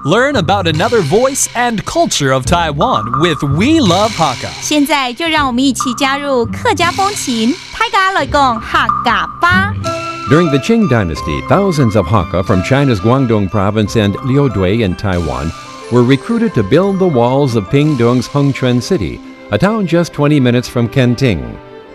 Learn about another voice and culture of Taiwan with We Love Hakka. 现在就让我们一起加入客家风情，大家来讲客家吧。During the Qing dynasty, thousands of Hakka from China's Guangdong province and Liudui in Taiwan were recruited to build the walls of Pingdong's Hengquan city, a town just 20 minutes from Kenting.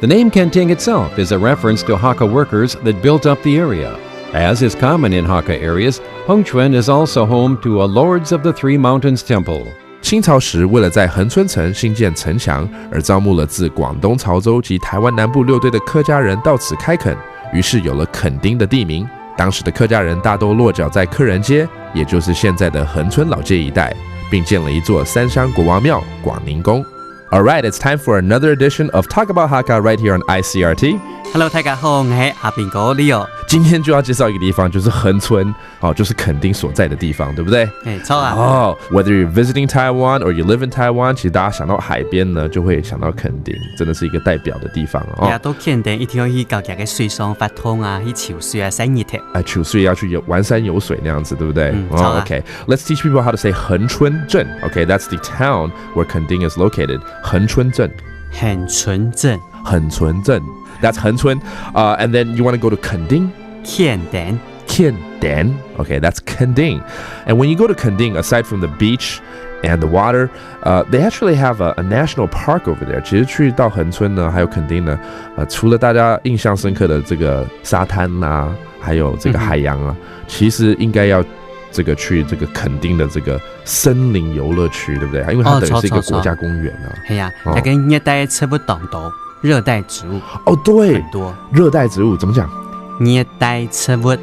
The name Kenting itself is a reference to Hakka workers that built up the area. As is common in Hakka areas, Hengquan is also home to a Lords of the Three Mountains temple. 清朝时，为了在恒春城兴建城墙，而招募了自广东潮州及台湾南部6队的客家人到此开垦，于是有了垦丁的地名。当时的客家人大都落脚在客人街，也就是现在的恒春老街一带，并建了一座三山国王庙广宁宫。Alright, it's time for another edition of Talk About Hakka right here on ICRT. Hello， 大家好，我是阿炳哥 Leo。今天就要介绍一个地方，就是恒春，就是垦丁所在的地方，对不对？错啊。Whether you're visiting Taiwan or you live in Taiwan， 其实大家想到海边呢，就会想到垦丁，真的是一个代表的地方哦。到垦丁一定要去高级的水上发通啊，去游水啊，晒日头。游水要去玩山游水那样子，对不对？Okay, let's teach people how to say 恒春镇。Okay, that's the town where 垦丁 is located. 恒春镇。恒春镇。恒春镇。That's 恒春. And then you want to go to 垦丁。垦丁。垦丁. Okay, that's 垦丁. And when you go to 垦丁, aside from the beach and the water, they actually have a national park over there. 其实去到恒春呢，还有垦丁呢，除了大家印象深刻的这个沙滩啊，还有这个海洋啊，其实应该要这个去这个垦丁的这个森林游乐区，对不对？因为它等于是一个国家公园啊。是啊，它跟热带植物同多，热带植物。对，很多热带植物怎么讲？热带植物。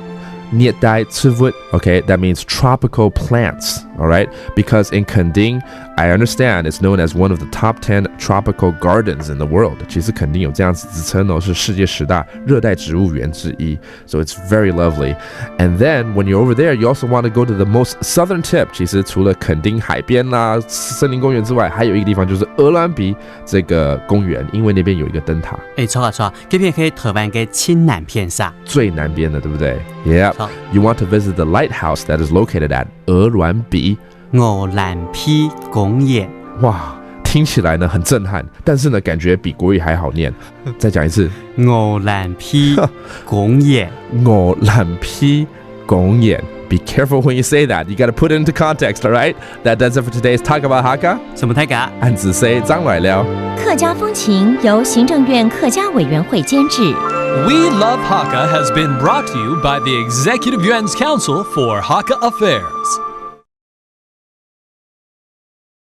热带植物 Okay, that means tropical plants, all right? Because in Kending, I understand it's known as one of the top 10 tropical gardens in the world. 其实垦丁有这样子自称是世界10大热带植物园之一 So it's very lovely. And then when you're over there, you also want to go to the most southern tip. 其实除了垦丁海边啦、森林公园之外，还有一个地方就是鹅銮鼻这个公园，因为那边有一个灯塔。错啊，这边可以台湾的青南片上最南边的，对不对？ Yeah. You want to visit the lighthouse that is located at 鹅銮鼻公园。哇，听起来呢很震撼，但是呢感觉比国语还好念。再讲一次，鹅銮鼻公园。鹅銮鼻公园。Be careful when you say that. You got to put it into context, all right? That does it for today's Talk About Hakka. 什么大家？按子 say 张来了。客家风情由行政院客家委员会监制。We Love Hakka has been brought to you by the Executive Yuan's Council for Hakka Affairs.